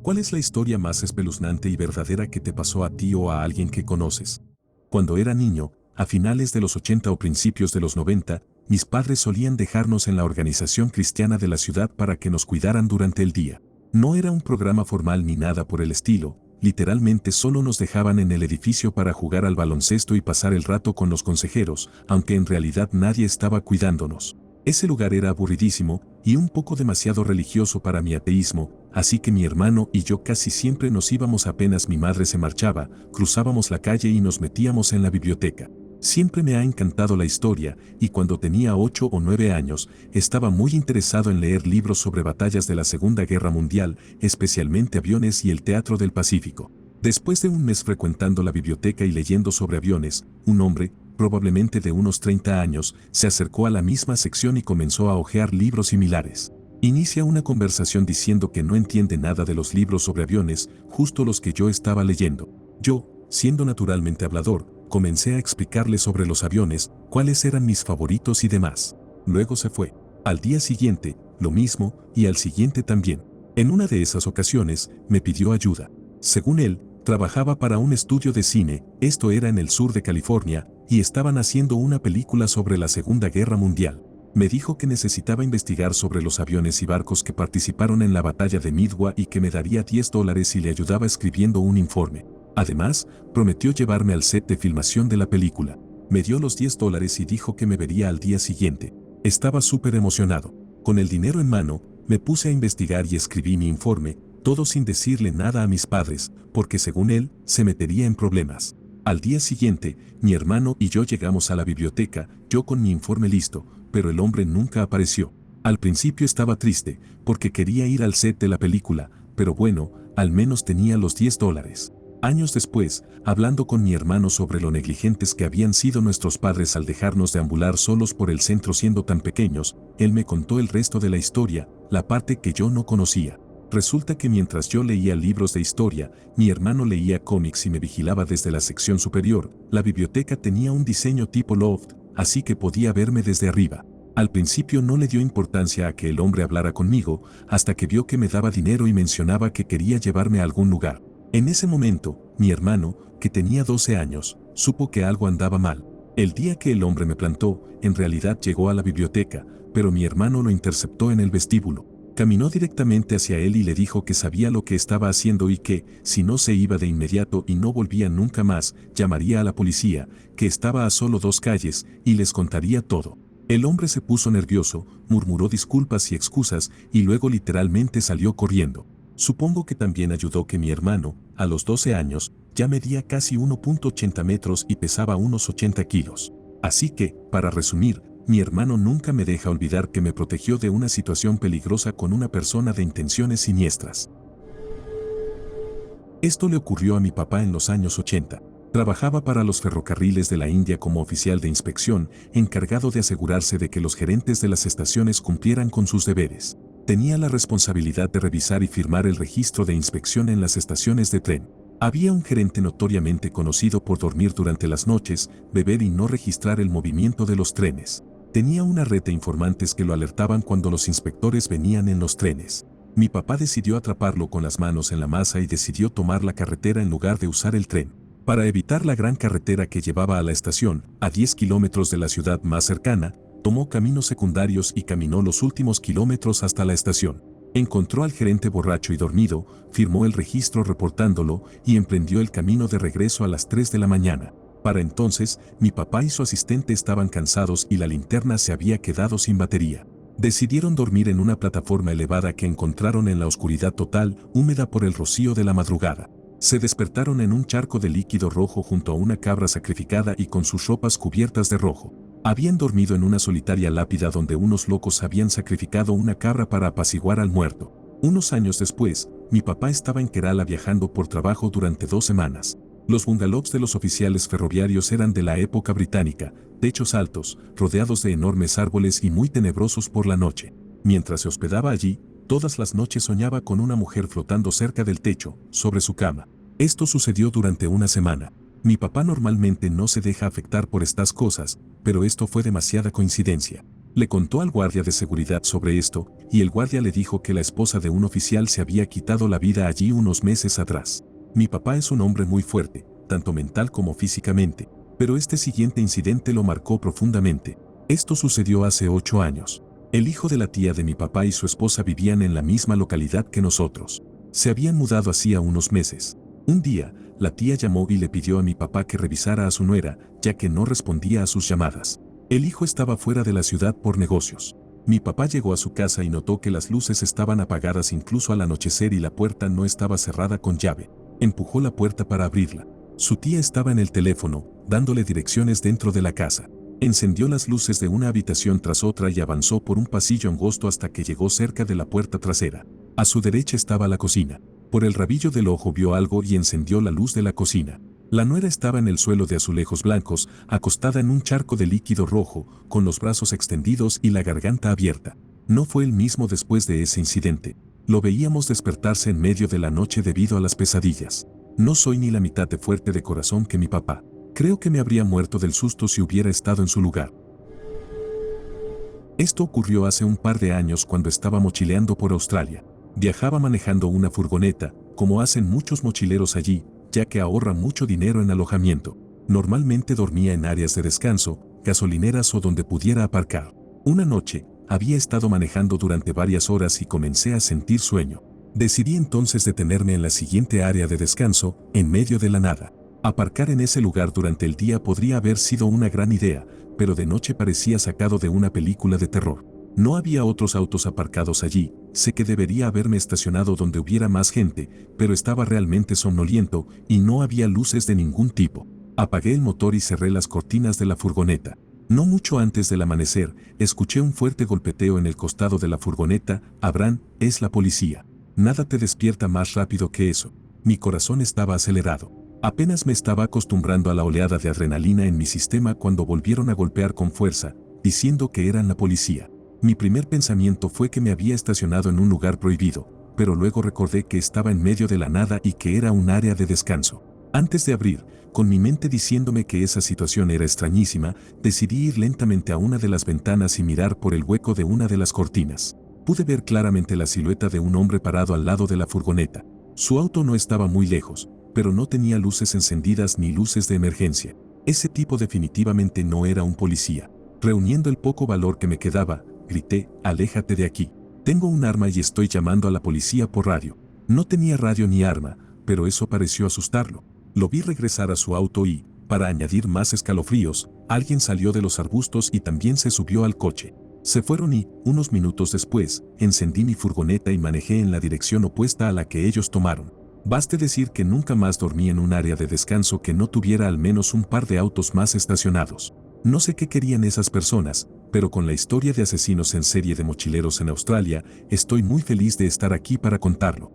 ¿Cuál es la historia más espeluznante y verdadera que te pasó a ti o a alguien que conoces? Cuando era niño, a finales de los 80 o principios de los 90, mis padres solían dejarnos en la organización cristiana de la ciudad para que nos cuidaran durante el día. No era un programa formal ni nada por el estilo, literalmente solo nos dejaban en el edificio para jugar al baloncesto y pasar el rato con los consejeros, aunque en realidad nadie estaba cuidándonos. Ese lugar era aburridísimo y un poco demasiado religioso para mi ateísmo, así que mi hermano y yo casi siempre nos íbamos apenas mi madre se marchaba, cruzábamos la calle y nos metíamos en la biblioteca. Siempre me ha encantado la historia, y cuando tenía 8 o 9 años, estaba muy interesado en leer libros sobre batallas de la Segunda Guerra Mundial, especialmente aviones y el teatro del Pacífico. Después de un mes frecuentando la biblioteca y leyendo sobre aviones, un hombre, probablemente de unos 30 años, se acercó a la misma sección y comenzó a hojear libros similares. Inicia una conversación diciendo que no entiende nada de los libros sobre aviones, justo los que yo estaba leyendo. Yo, siendo naturalmente hablador, comencé a explicarle sobre los aviones, cuáles eran mis favoritos y demás. Luego se fue. Al día siguiente, lo mismo, y al siguiente también. En una de esas ocasiones, me pidió ayuda. Según él, trabajaba para un estudio de cine, esto era en el sur de California, y estaban haciendo una película sobre la Segunda Guerra Mundial. Me dijo que necesitaba investigar sobre los aviones y barcos que participaron en la batalla de Midway y que me daría $10 si le ayudaba escribiendo un informe. Además, prometió llevarme al set de filmación de la película. Me dio los $10 y dijo que me vería al día siguiente. Estaba súper emocionado. Con el dinero en mano, me puse a investigar y escribí mi informe, todo sin decirle nada a mis padres, porque según él, se metería en problemas. Al día siguiente, mi hermano y yo llegamos a la biblioteca, yo con mi informe listo, pero el hombre nunca apareció. Al principio estaba triste, porque quería ir al set de la película, pero bueno, al menos tenía los $10. Años después, hablando con mi hermano sobre lo negligentes que habían sido nuestros padres al dejarnos deambular solos por el centro siendo tan pequeños, él me contó el resto de la historia, la parte que yo no conocía. Resulta que mientras yo leía libros de historia, mi hermano leía cómics y me vigilaba desde la sección superior. La biblioteca tenía un diseño tipo loft, así que podía verme desde arriba. Al principio no le dio importancia a que el hombre hablara conmigo, hasta que vio que me daba dinero y mencionaba que quería llevarme a algún lugar. En ese momento, mi hermano, que tenía 12 años, supo que algo andaba mal. El día que el hombre me plantó, en realidad llegó a la biblioteca, pero mi hermano lo interceptó en el vestíbulo. Caminó directamente hacia él y le dijo que sabía lo que estaba haciendo y que, si no se iba de inmediato y no volvía nunca más, llamaría a la policía, que estaba a solo 2 calles, y les contaría todo. El hombre se puso nervioso, murmuró disculpas y excusas, y luego literalmente salió corriendo. Supongo que también ayudó que mi hermano, a los 12 años, ya medía casi 1.80 metros y pesaba unos 80 kilos. Así que, para resumir, mi hermano nunca me deja olvidar que me protegió de una situación peligrosa con una persona de intenciones siniestras. Esto le ocurrió a mi papá en los años 80. Trabajaba para los ferrocarriles de la India como oficial de inspección, encargado de asegurarse de que los gerentes de las estaciones cumplieran con sus deberes. Tenía la responsabilidad de revisar y firmar el registro de inspección en las estaciones de tren. Había un gerente notoriamente conocido por dormir durante las noches, beber y no registrar el movimiento de los trenes. Tenía una red de informantes que lo alertaban cuando los inspectores venían en los trenes. Mi papá decidió atraparlo con las manos en la masa y decidió tomar la carretera en lugar de usar el tren. Para evitar la gran carretera que llevaba a la estación, a 10 kilómetros de la ciudad más cercana, tomó caminos secundarios y caminó los últimos kilómetros hasta la estación. Encontró al gerente borracho y dormido, firmó el registro reportándolo y emprendió el camino de regreso a las 3 de la mañana. Para entonces, mi papá y su asistente estaban cansados y la linterna se había quedado sin batería. Decidieron dormir en una plataforma elevada que encontraron en la oscuridad total, húmeda por el rocío de la madrugada. Se despertaron en un charco de líquido rojo junto a una cabra sacrificada y con sus ropas cubiertas de rojo. Habían dormido en una solitaria lápida donde unos locos habían sacrificado una cabra para apaciguar al muerto. Unos años después, mi papá estaba en Kerala viajando por trabajo durante 2 semanas. Los bungalows de los oficiales ferroviarios eran de la época británica, techos altos, rodeados de enormes árboles y muy tenebrosos por la noche. Mientras se hospedaba allí, todas las noches soñaba con una mujer flotando cerca del techo, sobre su cama. Esto sucedió durante una semana. Mi papá normalmente no se deja afectar por estas cosas, pero esto fue demasiada coincidencia. Le contó al guardia de seguridad sobre esto, y el guardia le dijo que la esposa de un oficial se había quitado la vida allí unos meses atrás. Mi papá es un hombre muy fuerte, tanto mental como físicamente, pero este siguiente incidente lo marcó profundamente. Esto sucedió hace 8 años. El hijo de la tía de mi papá y su esposa vivían en la misma localidad que nosotros. Se habían mudado hacía unos meses. Un día, la tía llamó y le pidió a mi papá que revisara a su nuera, ya que no respondía a sus llamadas. El hijo estaba fuera de la ciudad por negocios. Mi papá llegó a su casa y notó que las luces estaban apagadas incluso al anochecer y la puerta no estaba cerrada con llave. Empujó la puerta para abrirla. Su tía estaba en el teléfono, dándole direcciones dentro de la casa. Encendió las luces de una habitación tras otra y avanzó por un pasillo angosto hasta que llegó cerca de la puerta trasera. A su derecha estaba la cocina. Por el rabillo del ojo vio algo y encendió la luz de la cocina. La nuera estaba en el suelo de azulejos blancos, acostada en un charco de líquido rojo, con los brazos extendidos y la garganta abierta. No fue el mismo después de ese incidente. Lo veíamos despertarse en medio de la noche debido a las pesadillas. No soy ni la mitad de fuerte de corazón que mi papá. Creo que me habría muerto del susto si hubiera estado en su lugar. Esto ocurrió hace un par de años cuando estaba mochileando por Australia. Viajaba manejando una furgoneta, como hacen muchos mochileros allí, ya que ahorra mucho dinero en alojamiento. Normalmente dormía en áreas de descanso, gasolineras o donde pudiera aparcar. Una noche, había estado manejando durante varias horas y comencé a sentir sueño. Decidí entonces detenerme en la siguiente área de descanso, en medio de la nada. Aparcar en ese lugar durante el día podría haber sido una gran idea, pero de noche parecía sacado de una película de terror. No había otros autos aparcados allí, sé que debería haberme estacionado donde hubiera más gente, pero estaba realmente somnoliento y no había luces de ningún tipo. Apagué el motor y cerré las cortinas de la furgoneta. No mucho antes del amanecer, escuché un fuerte golpeteo en el costado de la furgoneta. Abraham, es la policía. Nada te despierta más rápido que eso. Mi corazón estaba acelerado. Apenas me estaba acostumbrando a la oleada de adrenalina en mi sistema cuando volvieron a golpear con fuerza, diciendo que eran la policía. Mi primer pensamiento fue que me había estacionado en un lugar prohibido, pero luego recordé que estaba en medio de la nada y que era un área de descanso. Antes de abrir, con mi mente diciéndome que esa situación era extrañísima, decidí ir lentamente a una de las ventanas y mirar por el hueco de una de las cortinas. Pude ver claramente la silueta de un hombre parado al lado de la furgoneta. Su auto no estaba muy lejos, pero no tenía luces encendidas ni luces de emergencia. Ese tipo definitivamente no era un policía. Reuniendo el poco valor que me quedaba, grité, aléjate de aquí. Tengo un arma y estoy llamando a la policía por radio. No tenía radio ni arma, pero eso pareció asustarlo. Lo vi regresar a su auto y, para añadir más escalofríos, alguien salió de los arbustos y también se subió al coche. Se fueron y, unos minutos después, encendí mi furgoneta y manejé en la dirección opuesta a la que ellos tomaron. Baste decir que nunca más dormí en un área de descanso que no tuviera al menos un par de autos más estacionados. No sé qué querían esas personas, pero con la historia de asesinos en serie de mochileros en Australia, estoy muy feliz de estar aquí para contarlo.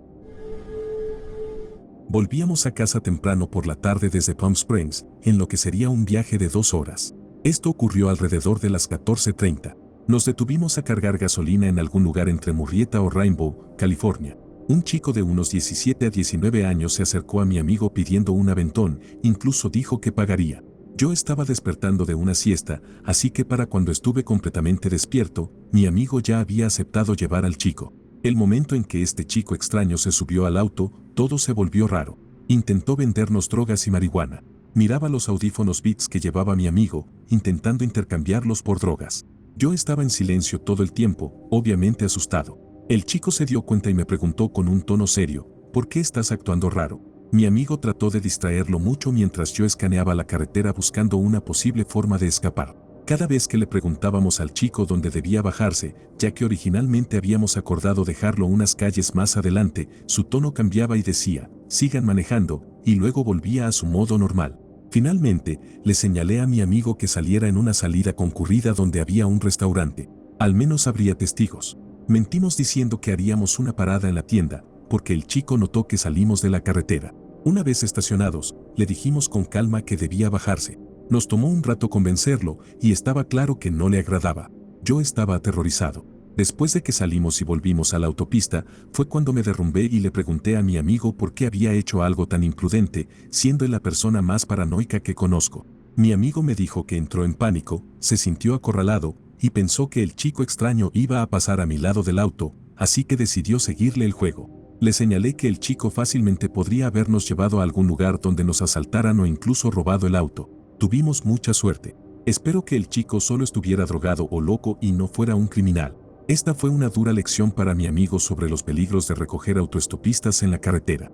Volvíamos a casa temprano por la tarde desde Palm Springs, en lo que sería un viaje de 2 horas. Esto ocurrió alrededor de las 14:30. Nos detuvimos a cargar gasolina en algún lugar entre Murrieta o Rainbow, California. Un chico de unos 17 a 19 años se acercó a mi amigo pidiendo un aventón, incluso dijo que pagaría. Yo estaba despertando de una siesta, así que para cuando estuve completamente despierto, mi amigo ya había aceptado llevar al chico. El momento en que este chico extraño se subió al auto, todo se volvió raro. Intentó vendernos drogas y marihuana. Miraba los audífonos Beats que llevaba mi amigo, intentando intercambiarlos por drogas. Yo estaba en silencio todo el tiempo, obviamente asustado. El chico se dio cuenta y me preguntó con un tono serio, ¿por qué estás actuando raro? Mi amigo trató de distraerlo mucho mientras yo escaneaba la carretera buscando una posible forma de escapar. Cada vez que le preguntábamos al chico dónde debía bajarse, ya que originalmente habíamos acordado dejarlo unas calles más adelante, su tono cambiaba y decía, sigan manejando, y luego volvía a su modo normal. Finalmente, le señalé a mi amigo que saliera en una salida concurrida donde había un restaurante. Al menos habría testigos. Mentimos diciendo que haríamos una parada en la tienda, porque el chico notó que salimos de la carretera. Una vez estacionados, le dijimos con calma que debía bajarse. Nos tomó un rato convencerlo, y estaba claro que no le agradaba. Yo estaba aterrorizado. Después de que salimos y volvimos a la autopista, fue cuando me derrumbé y le pregunté a mi amigo por qué había hecho algo tan imprudente, siendo él la persona más paranoica que conozco. Mi amigo me dijo que entró en pánico, se sintió acorralado, y pensó que el chico extraño iba a pasar a mi lado del auto, así que decidió seguirle el juego. Le señalé que el chico fácilmente podría habernos llevado a algún lugar donde nos asaltaran o incluso robado el auto. Tuvimos mucha suerte. Espero que el chico solo estuviera drogado o loco y no fuera un criminal. Esta fue una dura lección para mi amigo sobre los peligros de recoger autoestopistas en la carretera.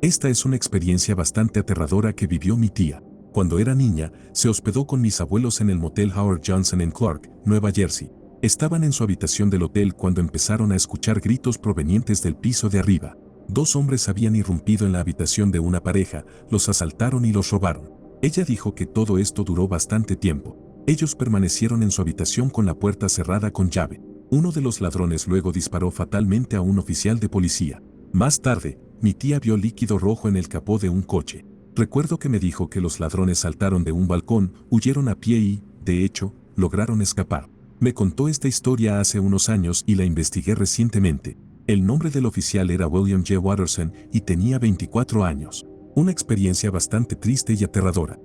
Esta es una experiencia bastante aterradora que vivió mi tía. Cuando era niña, se hospedó con mis abuelos en el motel Howard Johnson en Clark, Nueva Jersey. Estaban en su habitación del hotel cuando empezaron a escuchar gritos provenientes del piso de arriba. 2 hombres habían irrumpido en la habitación de una pareja, los asaltaron y los robaron. Ella dijo que todo esto duró bastante tiempo. Ellos permanecieron en su habitación con la puerta cerrada con llave. Uno de los ladrones luego disparó fatalmente a un oficial de policía. Más tarde, mi tía vio líquido rojo en el capó de un coche. Recuerdo que me dijo que los ladrones saltaron de un balcón, huyeron a pie y, de hecho, lograron escapar. Me contó esta historia hace unos años y la investigué recientemente. El nombre del oficial era William J. Watterson y tenía 24 años. Una experiencia bastante triste y aterradora.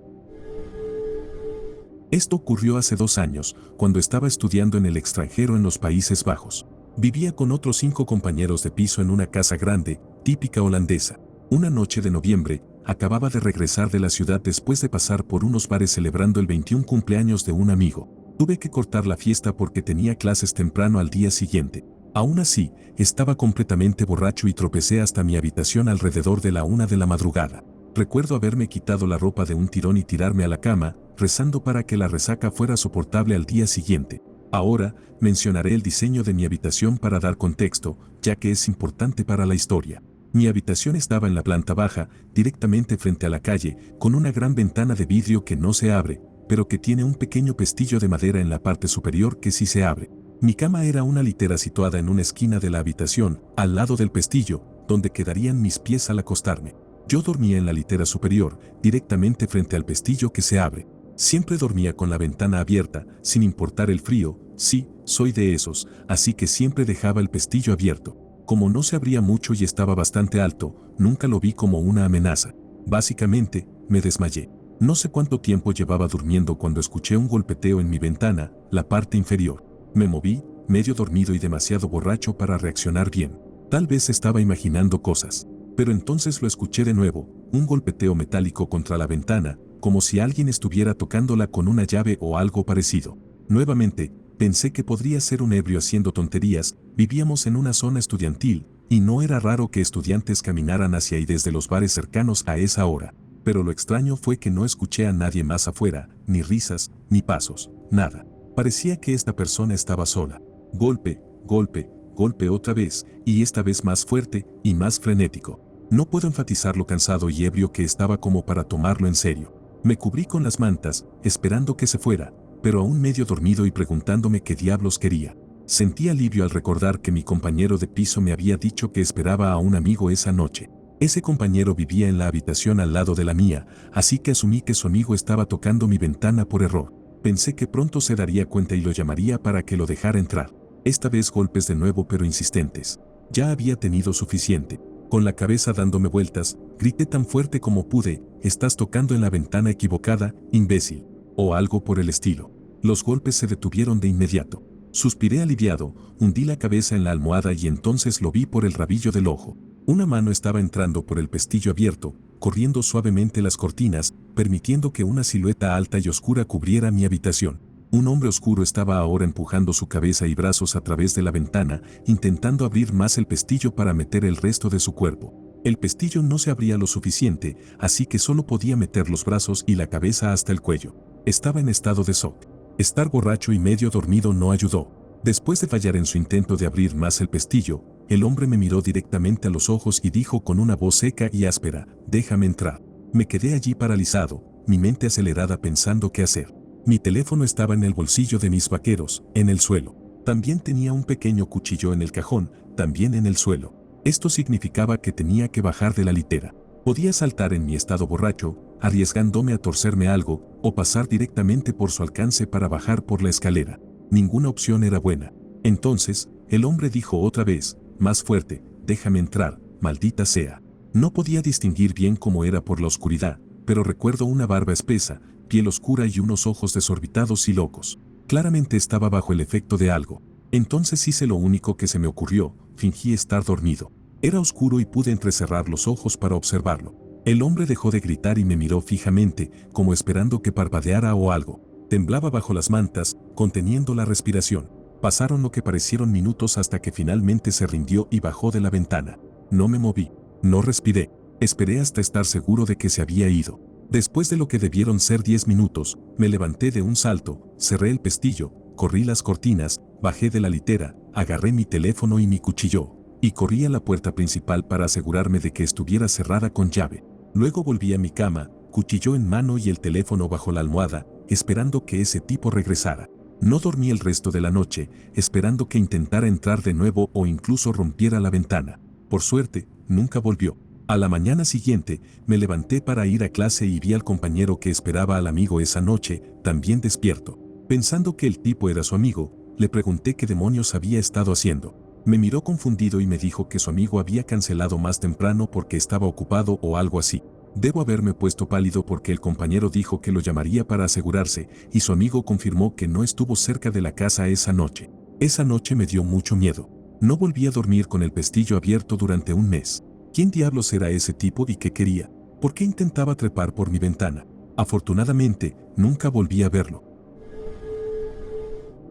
Esto ocurrió hace 2 años, cuando estaba estudiando en el extranjero en los Países Bajos. Vivía con otros 5 compañeros de piso en una casa grande, típica holandesa. Una noche de noviembre, acababa de regresar de la ciudad después de pasar por unos bares celebrando el 21 cumpleaños de un amigo. Tuve que cortar la fiesta porque tenía clases temprano al día siguiente. Aún así, estaba completamente borracho y tropecé hasta mi habitación alrededor de la 1 de la madrugada. Recuerdo haberme quitado la ropa de un tirón y tirarme a la cama, rezando para que la resaca fuera soportable al día siguiente. Ahora, mencionaré el diseño de mi habitación para dar contexto, ya que es importante para la historia. Mi habitación estaba en la planta baja, directamente frente a la calle, con una gran ventana de vidrio que no se abre, pero que tiene un pequeño pestillo de madera en la parte superior que sí se abre. Mi cama era una litera situada en una esquina de la habitación, al lado del pestillo, donde quedarían mis pies al acostarme. Yo dormía en la litera superior, directamente frente al pestillo que se abre. Siempre dormía con la ventana abierta, sin importar el frío. Sí, soy de esos, así que siempre dejaba el pestillo abierto. Como no se abría mucho y estaba bastante alto, nunca lo vi como una amenaza. Básicamente, me desmayé. No sé cuánto tiempo llevaba durmiendo cuando escuché un golpeteo en mi ventana, la parte inferior. Me moví, medio dormido y demasiado borracho para reaccionar bien. Tal vez estaba imaginando cosas. Pero entonces lo escuché de nuevo, un golpeteo metálico contra la ventana, como si alguien estuviera tocándola con una llave o algo parecido. Nuevamente, pensé que podría ser un ebrio haciendo tonterías. Vivíamos en una zona estudiantil, y no era raro que estudiantes caminaran hacia y desde los bares cercanos a esa hora. Pero lo extraño fue que no escuché a nadie más afuera, ni risas, ni pasos, nada. Parecía que esta persona estaba sola. Golpe, golpe, golpe otra vez, y esta vez más fuerte y más frenético. No puedo enfatizar lo cansado y ebrio que estaba como para tomarlo en serio. Me cubrí con las mantas, esperando que se fuera, pero aún medio dormido y preguntándome qué diablos quería. Sentí alivio al recordar que mi compañero de piso me había dicho que esperaba a un amigo esa noche. Ese compañero vivía en la habitación al lado de la mía, así que asumí que su amigo estaba tocando mi ventana por error. Pensé que pronto se daría cuenta y lo llamaría para que lo dejara entrar. Esta vez golpes de nuevo pero insistentes. Ya había tenido suficiente. Con la cabeza dándome vueltas, grité tan fuerte como pude: «Estás tocando en la ventana equivocada, imbécil», o algo por el estilo. Los golpes se detuvieron de inmediato. Suspiré aliviado, hundí la cabeza en la almohada y entonces lo vi por el rabillo del ojo. Una mano estaba entrando por el pestillo abierto, corriendo suavemente las cortinas, permitiendo que una silueta alta y oscura cubriera mi habitación. Un hombre oscuro estaba ahora empujando su cabeza y brazos a través de la ventana, intentando abrir más el pestillo para meter el resto de su cuerpo. El pestillo no se abría lo suficiente, así que solo podía meter los brazos y la cabeza hasta el cuello. Estaba en estado de shock. Estar borracho y medio dormido no ayudó. Después de fallar en su intento de abrir más el pestillo, el hombre me miró directamente a los ojos y dijo con una voz seca y áspera: «Déjame entrar». Me quedé allí paralizado, mi mente acelerada pensando qué hacer. Mi teléfono estaba en el bolsillo de mis vaqueros, en el suelo. También tenía un pequeño cuchillo en el cajón, también en el suelo. Esto significaba que tenía que bajar de la litera. Podía saltar en mi estado borracho, arriesgándome a torcerme algo, o pasar directamente por su alcance para bajar por la escalera. Ninguna opción era buena. Entonces, el hombre dijo otra vez, más fuerte: «Déjame entrar, maldita sea». No podía distinguir bien cómo era por la oscuridad, pero recuerdo una barba espesa, piel oscura y unos ojos desorbitados y locos. Claramente estaba bajo el efecto de algo. Entonces hice lo único que se me ocurrió, fingí estar dormido. Era oscuro y pude entrecerrar los ojos para observarlo. El hombre dejó de gritar y me miró fijamente, como esperando que parpadeara o algo. Temblaba bajo las mantas, conteniendo la respiración. Pasaron lo que parecieron minutos hasta que finalmente se rindió y bajó de la ventana. No me moví, no respiré. Esperé hasta estar seguro de que se había ido. Después de lo que debieron ser 10 minutos, me levanté de un salto, cerré el pestillo, corrí las cortinas, bajé de la litera, agarré mi teléfono y mi cuchillo, y corrí a la puerta principal para asegurarme de que estuviera cerrada con llave. Luego volví a mi cama, cuchillo en mano y el teléfono bajo la almohada, esperando que ese tipo regresara. No dormí el resto de la noche, esperando que intentara entrar de nuevo o incluso rompiera la ventana. Por suerte, nunca volvió. A la mañana siguiente, me levanté para ir a clase y vi al compañero que esperaba al amigo esa noche, también despierto. Pensando que el tipo era su amigo, le pregunté qué demonios había estado haciendo. Me miró confundido y me dijo que su amigo había cancelado más temprano porque estaba ocupado o algo así. Debo haberme puesto pálido porque el compañero dijo que lo llamaría para asegurarse, y su amigo confirmó que no estuvo cerca de la casa esa noche. Esa noche me dio mucho miedo. No volví a dormir con el pestillo abierto durante un mes. ¿Quién diablos era ese tipo y qué quería? ¿Por qué intentaba trepar por mi ventana? Afortunadamente, nunca volví a verlo.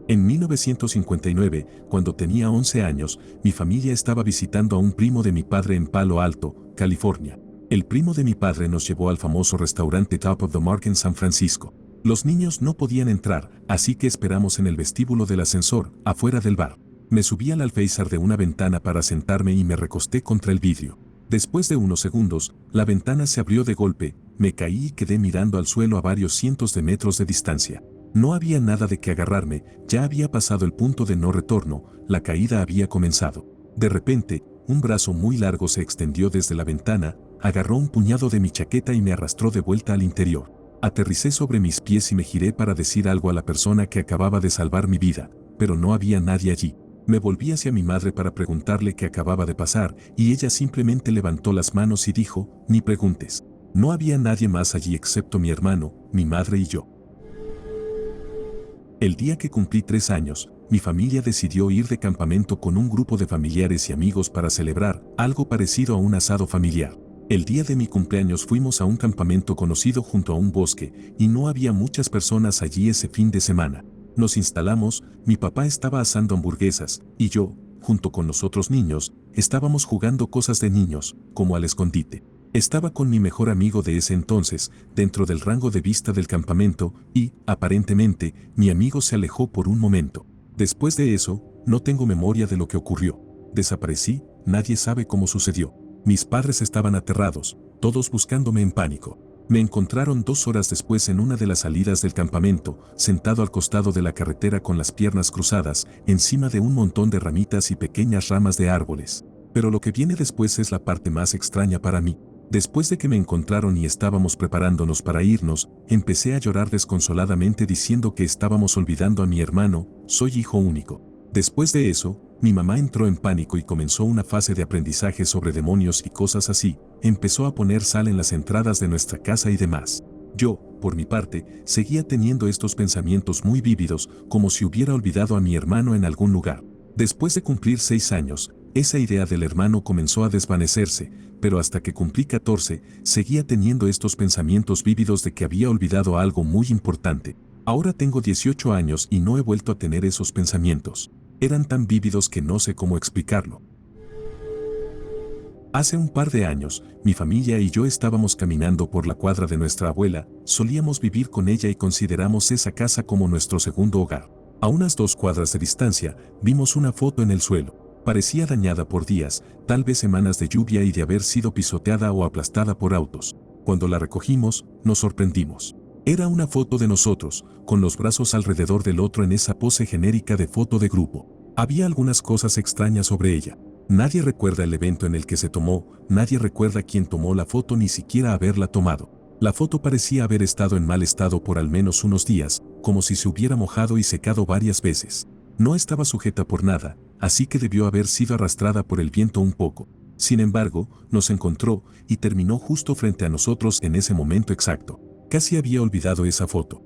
En 1959, cuando tenía 11 años, mi familia estaba visitando a un primo de mi padre en Palo Alto, California. El primo de mi padre nos llevó al famoso restaurante Top of the Mark en San Francisco. Los niños no podían entrar, así que esperamos en el vestíbulo del ascensor, afuera del bar. Me subí al alféizar de una ventana para sentarme y me recosté contra el vidrio. Después de unos segundos, la ventana se abrió de golpe, me caí y quedé mirando al suelo a varios cientos de metros de distancia. No había nada de qué agarrarme, ya había pasado el punto de no retorno, la caída había comenzado. De repente, un brazo muy largo se extendió desde la ventana, agarró un puñado de mi chaqueta y me arrastró de vuelta al interior. Aterricé sobre mis pies y me giré para decir algo a la persona que acababa de salvar mi vida, pero no había nadie allí. Me volví hacia mi madre para preguntarle qué acababa de pasar, y ella simplemente levantó las manos y dijo, ni preguntes. No había nadie más allí excepto mi hermano, mi madre y yo. El día que cumplí 3 años, mi familia decidió ir de campamento con un grupo de familiares y amigos para celebrar algo parecido a un asado familiar. El día de mi cumpleaños fuimos a un campamento conocido junto a un bosque, y no había muchas personas allí ese fin de semana. Nos instalamos, mi papá estaba asando hamburguesas, y yo, junto con los otros niños, estábamos jugando cosas de niños, como al escondite. Estaba con mi mejor amigo de ese entonces, dentro del rango de vista del campamento, y, aparentemente, mi amigo se alejó por un momento. Después de eso, no tengo memoria de lo que ocurrió. Desaparecí, nadie sabe cómo sucedió. Mis padres estaban aterrados, todos buscándome en pánico. Me encontraron 2 horas después en una de las salidas del campamento, sentado al costado de la carretera con las piernas cruzadas, encima de un montón de ramitas y pequeñas ramas de árboles. Pero lo que viene después es la parte más extraña para mí. Después de que me encontraron y estábamos preparándonos para irnos, empecé a llorar desconsoladamente diciendo que estábamos olvidando a mi hermano, soy hijo único. Después de eso, mi mamá entró en pánico y comenzó una fase de aprendizaje sobre demonios y cosas así, empezó a poner sal en las entradas de nuestra casa y demás. Yo, por mi parte, seguía teniendo estos pensamientos muy vívidos, como si hubiera olvidado a mi hermano en algún lugar. Después de cumplir 6 años, esa idea del hermano comenzó a desvanecerse, pero hasta que cumplí 14, seguía teniendo estos pensamientos vívidos de que había olvidado algo muy importante. Ahora tengo 18 años y no he vuelto a tener esos pensamientos. Eran tan vívidos que no sé cómo explicarlo. Hace un par de años, mi familia y yo estábamos caminando por la cuadra de nuestra abuela, solíamos vivir con ella y consideramos esa casa como nuestro segundo hogar. A unas 2 cuadras de distancia, vimos una foto en el suelo. Parecía dañada por días, tal vez semanas de lluvia y de haber sido pisoteada o aplastada por autos. Cuando la recogimos, nos sorprendimos. Era una foto de nosotros, con los brazos alrededor del otro en esa pose genérica de foto de grupo. Había algunas cosas extrañas sobre ella. Nadie recuerda el evento en el que se tomó, nadie recuerda quién tomó la foto ni siquiera haberla tomado. La foto parecía haber estado en mal estado por al menos unos días, como si se hubiera mojado y secado varias veces. No estaba sujeta por nada, así que debió haber sido arrastrada por el viento un poco. Sin embargo, nos encontró y terminó justo frente a nosotros en ese momento exacto. Casi había olvidado esa foto.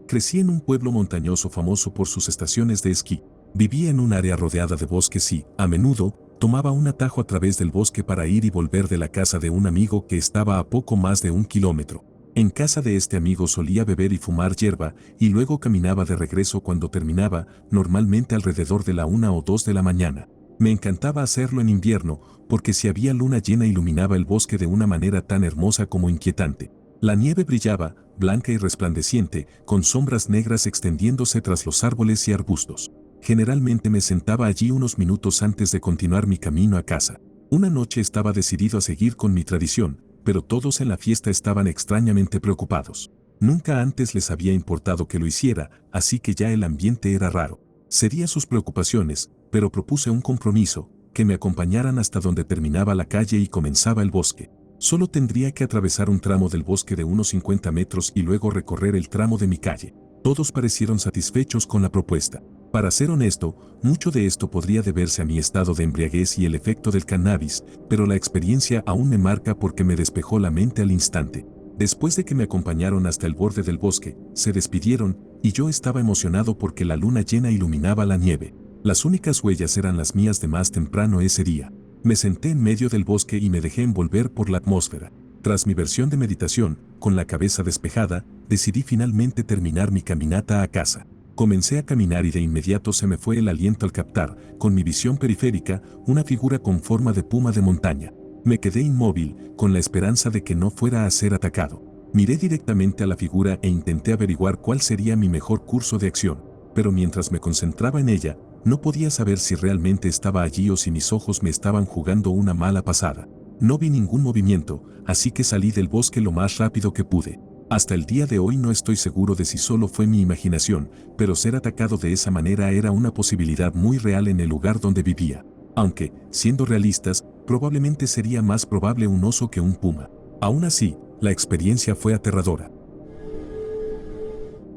Crecí en un pueblo montañoso famoso por sus estaciones de esquí. Vivía en un área rodeada de bosques y, a menudo, tomaba un atajo a través del bosque para ir y volver de la casa de un amigo que estaba a poco más de 1 kilómetro. En casa de este amigo solía beber y fumar hierba y luego caminaba de regreso cuando terminaba, normalmente alrededor de la 1 o 2 de la mañana. Me encantaba hacerlo en invierno, porque si había luna llena iluminaba el bosque de una manera tan hermosa como inquietante. La nieve brillaba, blanca y resplandeciente, con sombras negras extendiéndose tras los árboles y arbustos. Generalmente me sentaba allí unos minutos antes de continuar mi camino a casa. Una noche estaba decidido a seguir con mi tradición, pero todos en la fiesta estaban extrañamente preocupados. Nunca antes les había importado que lo hiciera, así que ya el ambiente era raro. Cedí sus preocupaciones, pero propuse un compromiso, que me acompañaran hasta donde terminaba la calle y comenzaba el bosque. Solo tendría que atravesar un tramo del bosque de unos 50 metros y luego recorrer el tramo de mi calle. Todos parecieron satisfechos con la propuesta. Para ser honesto, mucho de esto podría deberse a mi estado de embriaguez y el efecto del cannabis, pero la experiencia aún me marca porque me despejó la mente al instante. Después de que me acompañaron hasta el borde del bosque, se despidieron, y yo estaba emocionado porque la luna llena iluminaba la nieve. Las únicas huellas eran las mías de más temprano ese día. Me senté en medio del bosque y me dejé envolver por la atmósfera. Tras mi versión de meditación, con la cabeza despejada, decidí finalmente terminar mi caminata a casa. Comencé a caminar y de inmediato se me fue el aliento al captar, con mi visión periférica, una figura con forma de puma de montaña. Me quedé inmóvil, con la esperanza de que no fuera a ser atacado. Miré directamente a la figura e intenté averiguar cuál sería mi mejor curso de acción, pero mientras me concentraba en ella, no podía saber si realmente estaba allí o si mis ojos me estaban jugando una mala pasada. No vi ningún movimiento, así que salí del bosque lo más rápido que pude. Hasta el día de hoy no estoy seguro de si solo fue mi imaginación, pero ser atacado de esa manera era una posibilidad muy real en el lugar donde vivía. Aunque, siendo realistas, probablemente sería más probable un oso que un puma. Aún así, la experiencia fue aterradora.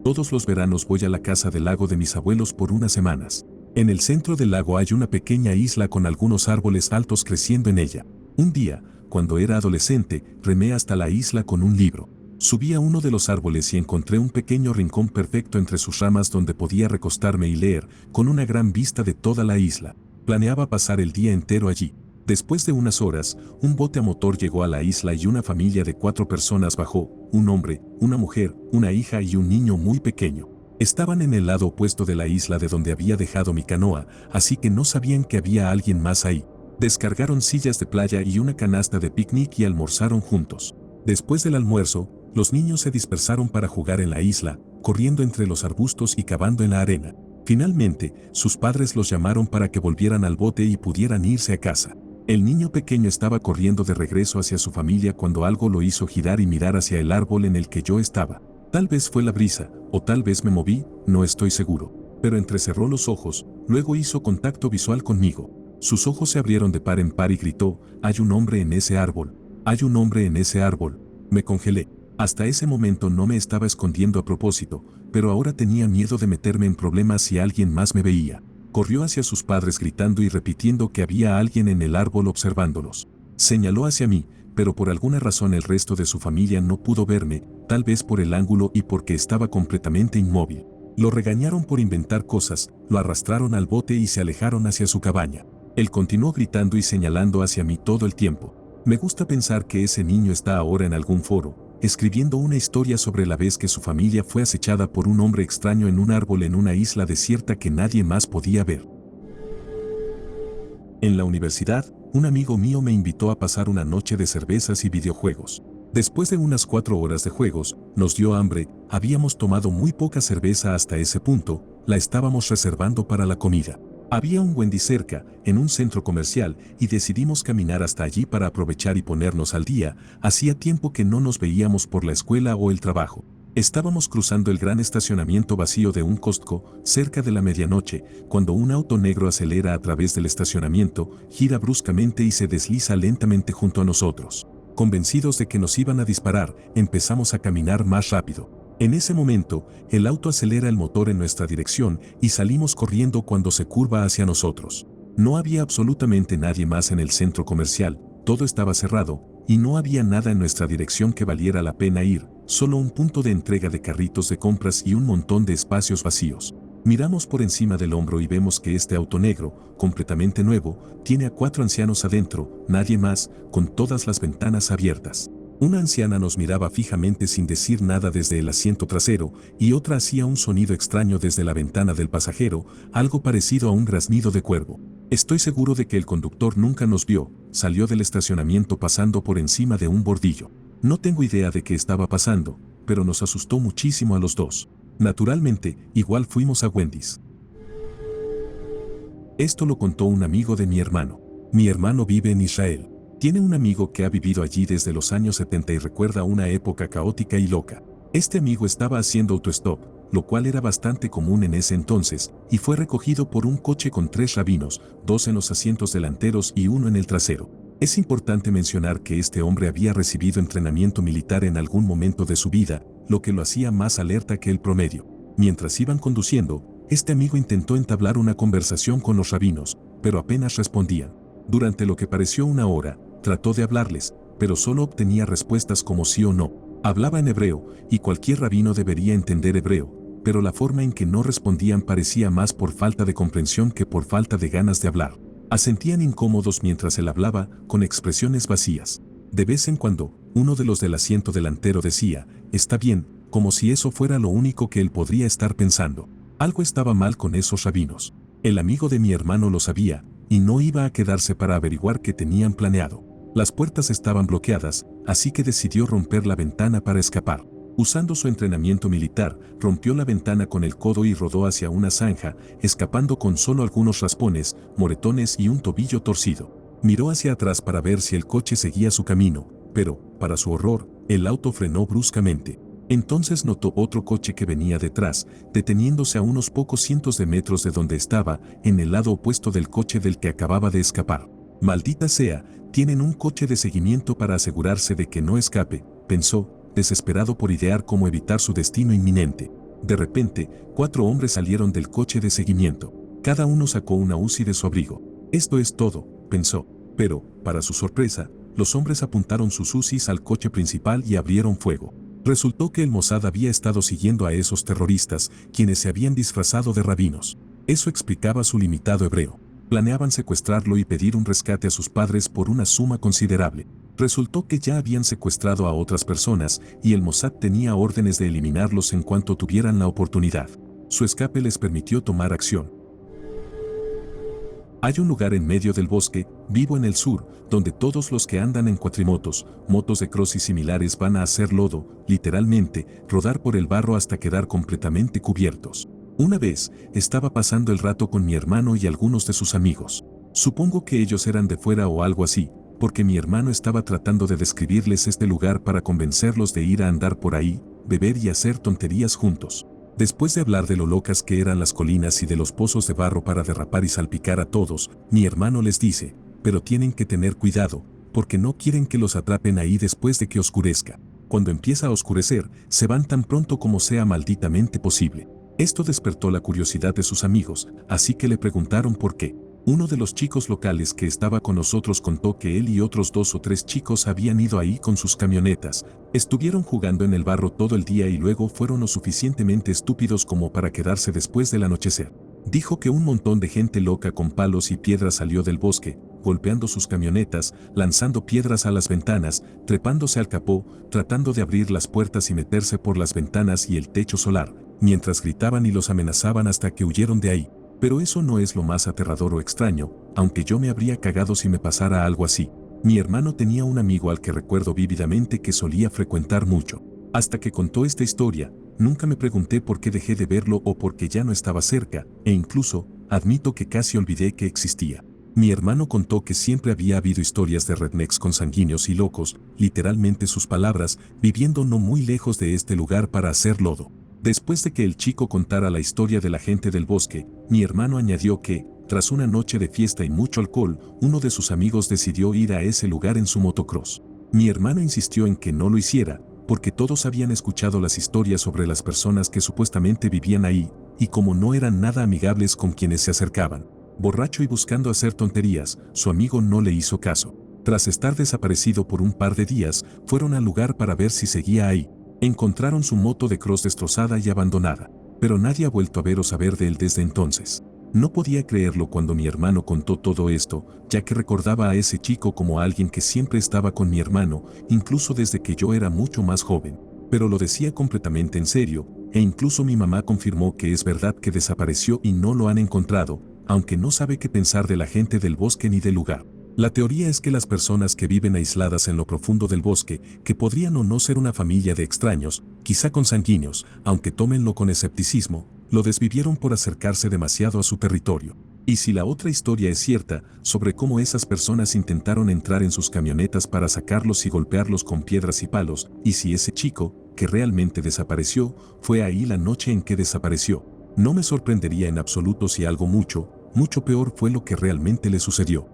Todos los veranos voy a la casa del lago de mis abuelos por unas semanas. En el centro del lago hay una pequeña isla con algunos árboles altos creciendo en ella. Un día, cuando era adolescente, remé hasta la isla con un libro. Subí a uno de los árboles y encontré un pequeño rincón perfecto entre sus ramas donde podía recostarme y leer, con una gran vista de toda la isla. Planeaba pasar el día entero allí. Después de unas horas, un bote a motor llegó a la isla y una familia de 4 personas bajó, un hombre, una mujer, una hija y un niño muy pequeño. Estaban en el lado opuesto de la isla de donde había dejado mi canoa, así que no sabían que había alguien más ahí. Descargaron sillas de playa y una canasta de picnic y almorzaron juntos. Después del almuerzo, los niños se dispersaron para jugar en la isla, corriendo entre los arbustos y cavando en la arena. Finalmente, sus padres los llamaron para que volvieran al bote y pudieran irse a casa. El niño pequeño estaba corriendo de regreso hacia su familia cuando algo lo hizo girar y mirar hacia el árbol en el que yo estaba. Tal vez fue la brisa, o tal vez me moví, no estoy seguro. Pero entrecerró los ojos, luego hizo contacto visual conmigo. Sus ojos se abrieron de par en par y gritó: «Hay un hombre en ese árbol. Hay un hombre en ese árbol». Me congelé. Hasta ese momento no me estaba escondiendo a propósito, pero ahora tenía miedo de meterme en problemas si alguien más me veía. Corrió hacia sus padres gritando y repitiendo que había alguien en el árbol observándolos. Señaló hacia mí, pero por alguna razón el resto de su familia no pudo verme, tal vez por el ángulo y porque estaba completamente inmóvil. Lo regañaron por inventar cosas, lo arrastraron al bote y se alejaron hacia su cabaña. Él continuó gritando y señalando hacia mí todo el tiempo. Me gusta pensar que ese niño está ahora en algún foro, escribiendo una historia sobre la vez que su familia fue acechada por un hombre extraño en un árbol en una isla desierta que nadie más podía ver. En la universidad, un amigo mío me invitó a pasar una noche de cervezas y videojuegos. Después de unas 4 horas de juegos, nos dio hambre, habíamos tomado muy poca cerveza hasta ese punto, la estábamos reservando para la comida. Había un Wendy cerca, en un centro comercial, y decidimos caminar hasta allí para aprovechar y ponernos al día. Hacía tiempo que no nos veíamos por la escuela o el trabajo. Estábamos cruzando el gran estacionamiento vacío de un Costco, cerca de la medianoche, cuando un auto negro acelera a través del estacionamiento, gira bruscamente y se desliza lentamente junto a nosotros. Convencidos de que nos iban a disparar, empezamos a caminar más rápido. En ese momento, el auto acelera el motor en nuestra dirección y salimos corriendo cuando se curva hacia nosotros. No había absolutamente nadie más en el centro comercial, todo estaba cerrado, y no había nada en nuestra dirección que valiera la pena ir, solo un punto de entrega de carritos de compras y un montón de espacios vacíos. Miramos por encima del hombro y vemos que este auto negro, completamente nuevo, tiene a 4 ancianos adentro, nadie más, con todas las ventanas abiertas. Una anciana nos miraba fijamente sin decir nada desde el asiento trasero, y otra hacía un sonido extraño desde la ventana del pasajero, algo parecido a un graznido de cuervo. Estoy seguro de que el conductor nunca nos vio, salió del estacionamiento pasando por encima de un bordillo. No tengo idea de qué estaba pasando, pero nos asustó muchísimo a los dos. Naturalmente, igual fuimos a Wendy's. Esto lo contó un amigo de mi hermano. Mi hermano vive en Israel. Tiene un amigo que ha vivido allí desde los años 70 y recuerda una época caótica y loca. Este amigo estaba haciendo autostop, lo cual era bastante común en ese entonces, y fue recogido por un coche con 3 rabinos, 2 en los asientos delanteros y 1 en el trasero. Es importante mencionar que este hombre había recibido entrenamiento militar en algún momento de su vida, lo que lo hacía más alerta que el promedio. Mientras iban conduciendo, este amigo intentó entablar una conversación con los rabinos, pero apenas respondían. Durante lo que pareció una hora, trató de hablarles, pero solo obtenía respuestas como sí o no. Hablaba en hebreo, y cualquier rabino debería entender hebreo, pero la forma en que no respondían parecía más por falta de comprensión que por falta de ganas de hablar. Asentían incómodos mientras él hablaba, con expresiones vacías. De vez en cuando, uno de los del asiento delantero decía, «Está bien», como si eso fuera lo único que él podría estar pensando. Algo estaba mal con esos rabinos. El amigo de mi hermano lo sabía, y no iba a quedarse para averiguar qué tenían planeado. Las puertas estaban bloqueadas, así que decidió romper la ventana para escapar. Usando su entrenamiento militar, rompió la ventana con el codo y rodó hacia una zanja, escapando con solo algunos raspones, moretones y un tobillo torcido. Miró hacia atrás para ver si el coche seguía su camino, pero, para su horror, el auto frenó bruscamente. Entonces notó otro coche que venía detrás, deteniéndose a unos pocos cientos de metros de donde estaba, en el lado opuesto del coche del que acababa de escapar. «Maldita sea, tienen un coche de seguimiento para asegurarse de que no escape», pensó, desesperado por idear cómo evitar su destino inminente. De repente, 4 hombres salieron del coche de seguimiento. Cada uno sacó una Uzi de su abrigo. «Esto es todo», pensó. Pero, para su sorpresa, los hombres apuntaron sus Uzis al coche principal y abrieron fuego. Resultó que el Mossad había estado siguiendo a esos terroristas, quienes se habían disfrazado de rabinos. Eso explicaba su limitado hebreo. Planeaban secuestrarlo y pedir un rescate a sus padres por una suma considerable. Resultó que ya habían secuestrado a otras personas y el Mossad tenía órdenes de eliminarlos en cuanto tuvieran la oportunidad. Su escape les permitió tomar acción. Hay un lugar en medio del bosque, vivo en el sur, donde todos los que andan en cuatrimotos, motos de cross y similares van a hacer lodo, literalmente, rodar por el barro hasta quedar completamente cubiertos. Una vez, estaba pasando el rato con mi hermano y algunos de sus amigos. Supongo que ellos eran de fuera o algo así, porque mi hermano estaba tratando de describirles este lugar para convencerlos de ir a andar por ahí, beber y hacer tonterías juntos. Después de hablar de lo locas que eran las colinas y de los pozos de barro para derrapar y salpicar a todos, mi hermano les dice, pero tienen que tener cuidado, porque no quieren que los atrapen ahí después de que oscurezca. Cuando empieza a oscurecer, se van tan pronto como sea malditamente posible. Esto despertó la curiosidad de sus amigos, así que le preguntaron por qué. Uno de los chicos locales que estaba con nosotros contó que él y otros 2 o 3 chicos habían ido ahí con sus camionetas, estuvieron jugando en el barro todo el día y luego fueron lo suficientemente estúpidos como para quedarse después del anochecer. Dijo que un montón de gente loca con palos y piedras salió del bosque, golpeando sus camionetas, lanzando piedras a las ventanas, trepándose al capó, tratando de abrir las puertas y meterse por las ventanas y el techo solar, mientras gritaban y los amenazaban hasta que huyeron de ahí. Pero eso no es lo más aterrador o extraño, aunque yo me habría cagado si me pasara algo así. Mi hermano tenía un amigo al que recuerdo vívidamente que solía frecuentar mucho. Hasta que contó esta historia, nunca me pregunté por qué dejé de verlo o por qué ya no estaba cerca, e incluso, admito que casi olvidé que existía. Mi hermano contó que siempre había habido historias de rednecks consanguíneos y locos, literalmente sus palabras, viviendo no muy lejos de este lugar para hacer lodo. Después de que el chico contara la historia de la gente del bosque, mi hermano añadió que, tras una noche de fiesta y mucho alcohol, uno de sus amigos decidió ir a ese lugar en su motocross. Mi hermano insistió en que no lo hiciera, porque todos habían escuchado las historias sobre las personas que supuestamente vivían ahí, y como no eran nada amigables con quienes se acercaban. Borracho y buscando hacer tonterías, su amigo no le hizo caso. Tras estar desaparecido por un par de días, fueron al lugar para ver si seguía ahí. Encontraron su moto de cross destrozada y abandonada, pero nadie ha vuelto a ver o saber de él desde entonces. No podía creerlo cuando mi hermano contó todo esto, ya que recordaba a ese chico como alguien que siempre estaba con mi hermano, incluso desde que yo era mucho más joven. Pero lo decía completamente en serio, e incluso mi mamá confirmó que es verdad que desapareció y no lo han encontrado, aunque no sabe qué pensar de la gente del bosque ni del lugar. La teoría es que las personas que viven aisladas en lo profundo del bosque, que podrían o no ser una familia de extraños, quizá consanguíneos, aunque tómenlo con escepticismo, lo desvivieron por acercarse demasiado a su territorio. Y si la otra historia es cierta, sobre cómo esas personas intentaron entrar en sus camionetas para sacarlos y golpearlos con piedras y palos, y si ese chico, que realmente desapareció, fue ahí la noche en que desapareció, no me sorprendería en absoluto si algo mucho peor fue lo que realmente le sucedió.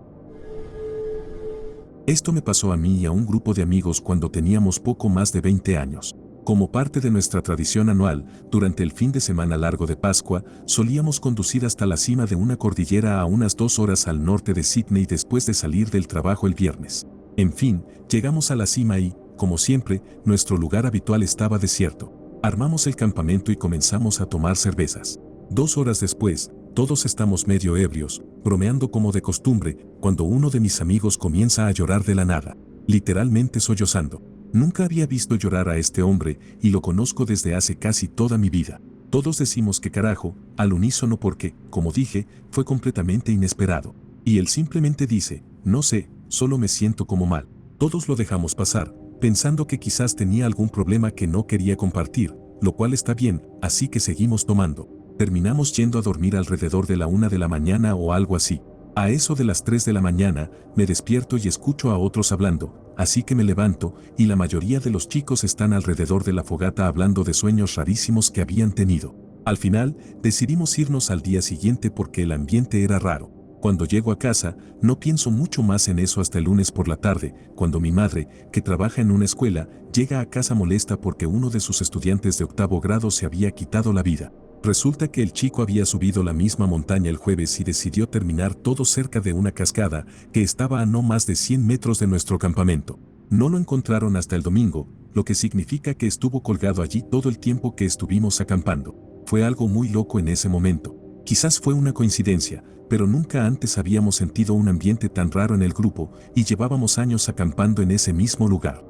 Esto me pasó a mí y a un grupo de amigos cuando teníamos poco más de 20 años. Como parte de nuestra tradición anual, durante el fin de semana largo de Pascua, solíamos conducir hasta la cima de una cordillera a unas 2 horas al norte de Sydney después de salir del trabajo el viernes. En fin, llegamos a la cima y, como siempre, nuestro lugar habitual estaba desierto. Armamos el campamento y comenzamos a tomar cervezas. 2 horas después, todos estamos medio ebrios, bromeando como de costumbre, cuando uno de mis amigos comienza a llorar de la nada, literalmente sollozando. Nunca había visto llorar a este hombre y lo conozco desde hace casi toda mi vida. Todos decimos que carajo, al unísono porque, como dije, fue completamente inesperado. Y él simplemente dice, no sé, solo me siento como mal. Todos lo dejamos pasar, pensando que quizás tenía algún problema que no quería compartir, lo cual está bien, así que seguimos tomando. Terminamos yendo a dormir alrededor de la 1 de la mañana o algo así. A eso de las 3 de la mañana, me despierto y escucho a otros hablando, así que me levanto, y la mayoría de los chicos están alrededor de la fogata hablando de sueños rarísimos que habían tenido. Al final, decidimos irnos al día siguiente porque el ambiente era raro. Cuando llego a casa, no pienso mucho más en eso hasta el lunes por la tarde, cuando mi madre, que trabaja en una escuela, llega a casa molesta porque uno de sus estudiantes de 8º grado se había quitado la vida. Resulta que el chico había subido la misma montaña el jueves y decidió terminar todo cerca de una cascada que estaba a no más de 100 metros de nuestro campamento. No lo encontraron hasta el domingo, lo que significa que estuvo colgado allí todo el tiempo que estuvimos acampando. Fue algo muy loco en ese momento. Quizás fue una coincidencia, pero nunca antes habíamos sentido un ambiente tan raro en el grupo y llevábamos años acampando en ese mismo lugar.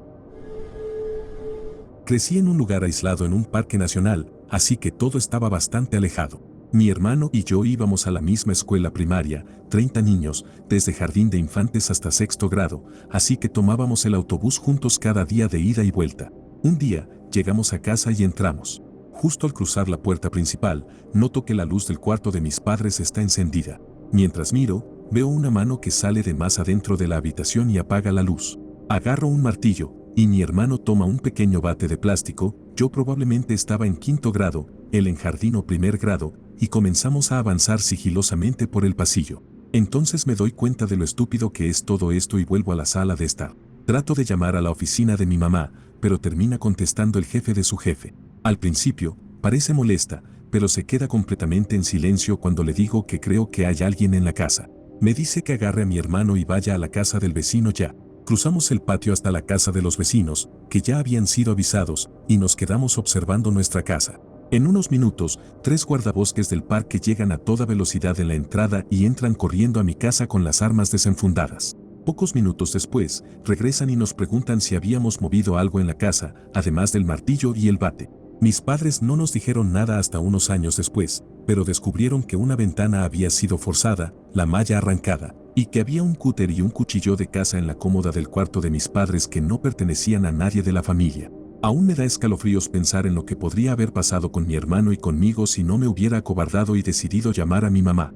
Crecí en un lugar aislado en un parque nacional, así que todo estaba bastante alejado. Mi hermano y yo íbamos a la misma escuela primaria, 30 niños, desde jardín de infantes hasta 6º grado, así que tomábamos el autobús juntos cada día de ida y vuelta. Un día, llegamos a casa y entramos. Justo al cruzar la puerta principal, noto que la luz del cuarto de mis padres está encendida. Mientras miro, veo una mano que sale de más adentro de la habitación y apaga la luz. Agarro un martillo, y mi hermano toma un pequeño bate de plástico. Yo probablemente estaba en 5º grado, él en jardín o 1er grado, y comenzamos a avanzar sigilosamente por el pasillo. Entonces me doy cuenta de lo estúpido que es todo esto y vuelvo a la sala de estar. Trato de llamar a la oficina de mi mamá, pero termina contestando el jefe de su jefe. Al principio, parece molesta, pero se queda completamente en silencio cuando le digo que creo que hay alguien en la casa. Me dice que agarre a mi hermano y vaya a la casa del vecino ya. Cruzamos el patio hasta la casa de los vecinos, que ya habían sido avisados, y nos quedamos observando nuestra casa. En unos minutos, 3 guardabosques del parque llegan a toda velocidad en la entrada y entran corriendo a mi casa con las armas desenfundadas. Pocos minutos después, regresan y nos preguntan si habíamos movido algo en la casa, además del martillo y el bate. Mis padres no nos dijeron nada hasta unos años después, pero descubrieron que una ventana había sido forzada, la malla arrancada, y que había un cúter y un cuchillo de caza en la cómoda del cuarto de mis padres que no pertenecían a nadie de la familia. Aún me da escalofríos pensar en lo que podría haber pasado con mi hermano y conmigo si no me hubiera acobardado y decidido llamar a mi mamá.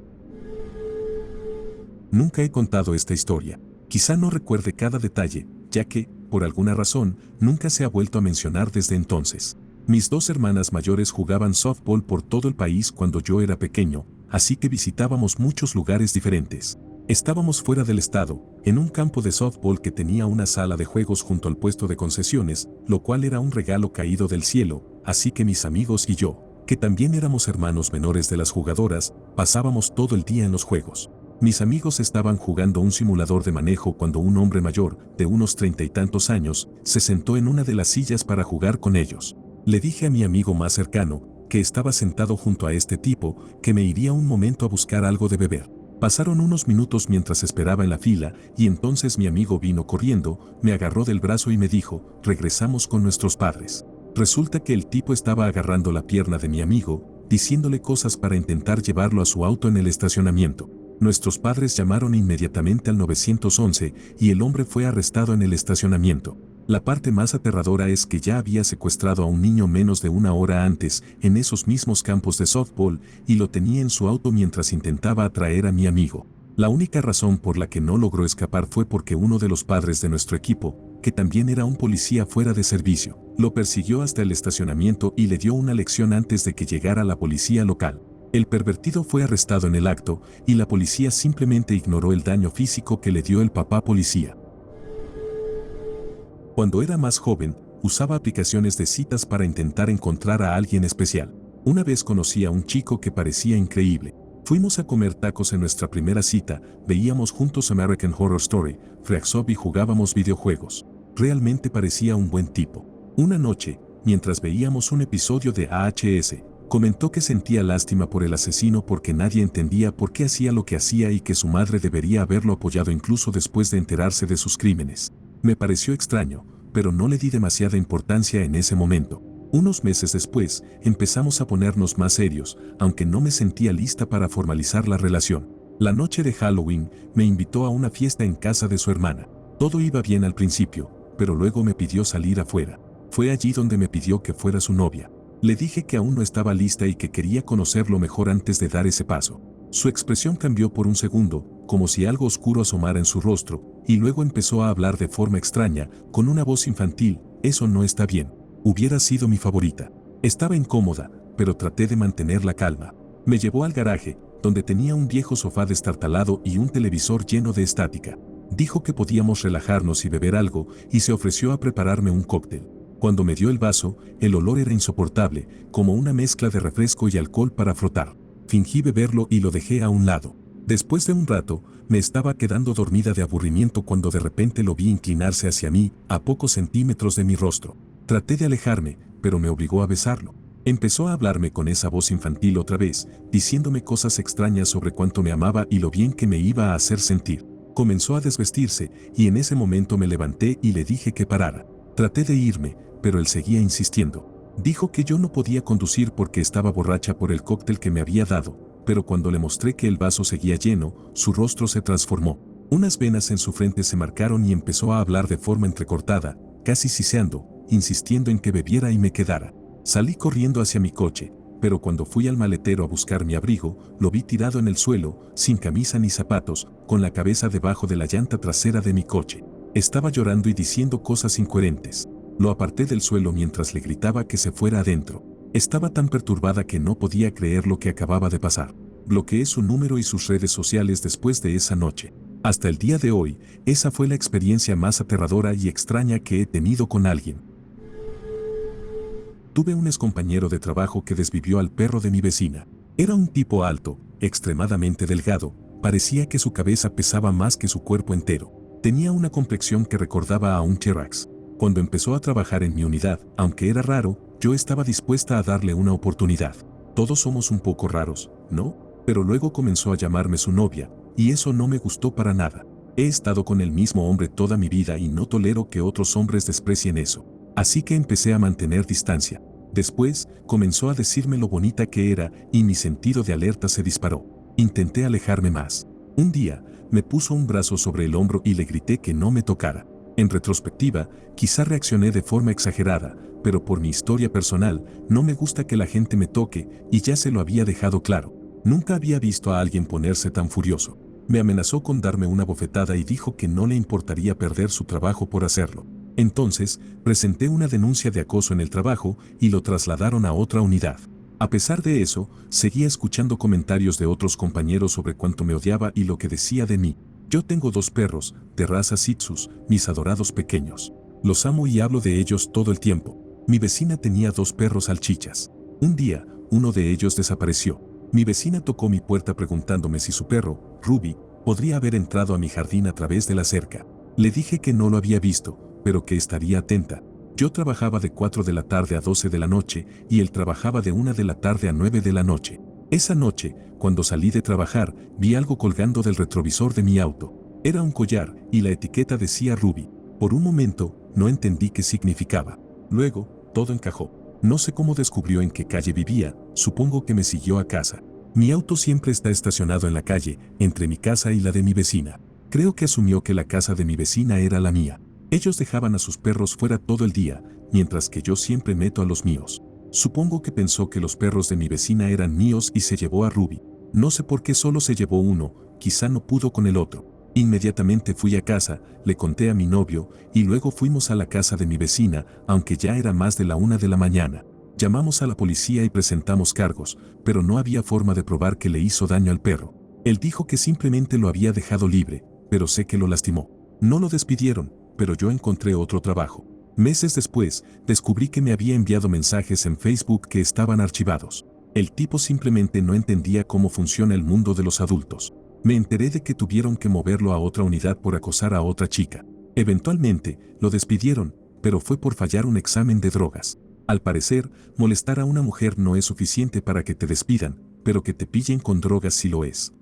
Nunca he contado esta historia. Quizá no recuerde cada detalle, ya que, por alguna razón, nunca se ha vuelto a mencionar desde entonces. Mis 2 hermanas mayores jugaban softball por todo el país cuando yo era pequeño, así que visitábamos muchos lugares diferentes. Estábamos fuera del estado, en un campo de softball que tenía una sala de juegos junto al puesto de concesiones, lo cual era un regalo caído del cielo, así que mis amigos y yo, que también éramos hermanos menores de las jugadoras, pasábamos todo el día en los juegos. Mis amigos estaban jugando un simulador de manejo cuando un hombre mayor, de unos 30 y tantos años, se sentó en una de las sillas para jugar con ellos. Le dije a mi amigo más cercano, que estaba sentado junto a este tipo, que me iría un momento a buscar algo de beber. Pasaron unos minutos mientras esperaba en la fila y entonces mi amigo vino corriendo, me agarró del brazo y me dijo, regresamos con nuestros padres. Resulta que el tipo estaba agarrando la pierna de mi amigo, diciéndole cosas para intentar llevarlo a su auto en el estacionamiento. Nuestros padres llamaron inmediatamente al 911 y el hombre fue arrestado en el estacionamiento. La parte más aterradora es que ya había secuestrado a un niño menos de una hora antes en esos mismos campos de softball y lo tenía en su auto mientras intentaba atraer a mi amigo. La única razón por la que no logró escapar fue porque uno de los padres de nuestro equipo, que también era un policía fuera de servicio, lo persiguió hasta el estacionamiento y le dio una lección antes de que llegara la policía local. El pervertido fue arrestado en el acto y la policía simplemente ignoró el daño físico que le dio el papá policía. Cuando era más joven, usaba aplicaciones de citas para intentar encontrar a alguien especial. Una vez conocí a un chico que parecía increíble. Fuimos a comer tacos en nuestra primera cita, veíamos juntos American Horror Story, Freakzombie y jugábamos videojuegos. Realmente parecía un buen tipo. Una noche, mientras veíamos un episodio de AHS, comentó que sentía lástima por el asesino porque nadie entendía por qué hacía lo que hacía y que su madre debería haberlo apoyado incluso después de enterarse de sus crímenes. Me pareció extraño, pero no le di demasiada importancia en ese momento. Unos meses después, empezamos a ponernos más serios, aunque no me sentía lista para formalizar la relación. La noche de Halloween, me invitó a una fiesta en casa de su hermana. Todo iba bien al principio, pero luego me pidió salir afuera. Fue allí donde me pidió que fuera su novia. Le dije que aún no estaba lista y que quería conocerlo mejor antes de dar ese paso. Su expresión cambió por un segundo, como si algo oscuro asomara en su rostro, y luego empezó a hablar de forma extraña, con una voz infantil, eso no está bien. Hubiera sido mi favorita. Estaba incómoda, pero traté de mantener la calma. Me llevó al garaje, donde tenía un viejo sofá destartalado y un televisor lleno de estática. Dijo que podíamos relajarnos y beber algo, y se ofreció a prepararme un cóctel. Cuando me dio el vaso, el olor era insoportable, como una mezcla de refresco y alcohol para frotar. Fingí beberlo y lo dejé a un lado. Después de un rato, me estaba quedando dormida de aburrimiento cuando de repente lo vi inclinarse hacia mí, a pocos centímetros de mi rostro. Traté de alejarme, pero me obligó a besarlo. Empezó a hablarme con esa voz infantil otra vez, diciéndome cosas extrañas sobre cuánto me amaba y lo bien que me iba a hacer sentir. Comenzó a desvestirse, y en ese momento me levanté y le dije que parara. Traté de irme, pero él seguía insistiendo. Dijo que yo no podía conducir porque estaba borracha por el cóctel que me había dado, pero cuando le mostré que el vaso seguía lleno, su rostro se transformó. Unas venas en su frente se marcaron y empezó a hablar de forma entrecortada, casi siseando, insistiendo en que bebiera y me quedara. Salí corriendo hacia mi coche, pero cuando fui al maletero a buscar mi abrigo, lo vi tirado en el suelo, sin camisa ni zapatos, con la cabeza debajo de la llanta trasera de mi coche. Estaba llorando y diciendo cosas incoherentes. Lo aparté del suelo mientras le gritaba que se fuera adentro. Estaba tan perturbada que no podía creer lo que acababa de pasar. Bloqueé su número y sus redes sociales después de esa noche. Hasta el día de hoy, esa fue la experiencia más aterradora y extraña que he tenido con alguien. Tuve un excompañero de trabajo que desvivió al perro de mi vecina. Era un tipo alto, extremadamente delgado, parecía que su cabeza pesaba más que su cuerpo entero. Tenía una complexión que recordaba a un T-Rex. Cuando empezó a trabajar en mi unidad, aunque era raro, yo estaba dispuesta a darle una oportunidad. Todos somos un poco raros, ¿no? Pero luego comenzó a llamarme su novia, y eso no me gustó para nada. He estado con el mismo hombre toda mi vida y no tolero que otros hombres desprecien eso. Así que empecé a mantener distancia. Después, comenzó a decirme lo bonita que era y mi sentido de alerta se disparó. Intenté alejarme más. Un día, me puso un brazo sobre el hombro y le grité que no me tocara. En retrospectiva, quizá reaccioné de forma exagerada, pero por mi historia personal, no me gusta que la gente me toque, y ya se lo había dejado claro. Nunca había visto a alguien ponerse tan furioso. Me amenazó con darme una bofetada y dijo que no le importaría perder su trabajo por hacerlo. Entonces, presenté una denuncia de acoso en el trabajo y lo trasladaron a otra unidad. A pesar de eso, seguía escuchando comentarios de otros compañeros sobre cuánto me odiaba y lo que decía de mí. Yo tengo 2 perros, de raza Shih Tzus, mis adorados pequeños. Los amo y hablo de ellos todo el tiempo. Mi vecina tenía 2 perros salchichas. Un día, uno de ellos desapareció. Mi vecina tocó mi puerta preguntándome si su perro, Ruby, podría haber entrado a mi jardín a través de la cerca. Le dije que no lo había visto, pero que estaría atenta. Yo trabajaba de 4 de la tarde a 12 de la noche y él trabajaba de 1 de la tarde a 9 de la noche. Esa noche, cuando salí de trabajar, vi algo colgando del retrovisor de mi auto. Era un collar y la etiqueta decía Ruby. Por un momento, no entendí qué significaba. Luego, todo encajó. No sé cómo descubrió en qué calle vivía, supongo que me siguió a casa. Mi auto siempre está estacionado en la calle, entre mi casa y la de mi vecina. Creo que asumió que la casa de mi vecina era la mía. Ellos dejaban a sus perros fuera todo el día, mientras que yo siempre meto a los míos. Supongo que pensó que los perros de mi vecina eran míos y se llevó a Ruby. No sé por qué solo se llevó uno, quizá no pudo con el otro. Inmediatamente fui a casa, le conté a mi novio y luego fuimos a la casa de mi vecina, aunque ya era más de la 1 de la mañana. Llamamos a la policía y presentamos cargos, pero no había forma de probar que le hizo daño al perro. Él dijo que simplemente lo había dejado libre, pero sé que lo lastimó. No lo despidieron, pero yo encontré otro trabajo. Meses después, descubrí que me había enviado mensajes en Facebook que estaban archivados. El tipo simplemente no entendía cómo funciona el mundo de los adultos. Me enteré de que tuvieron que moverlo a otra unidad por acosar a otra chica. Eventualmente, lo despidieron, pero fue por fallar un examen de drogas. Al parecer, molestar a una mujer no es suficiente para que te despidan, pero que te pillen con drogas sí lo es.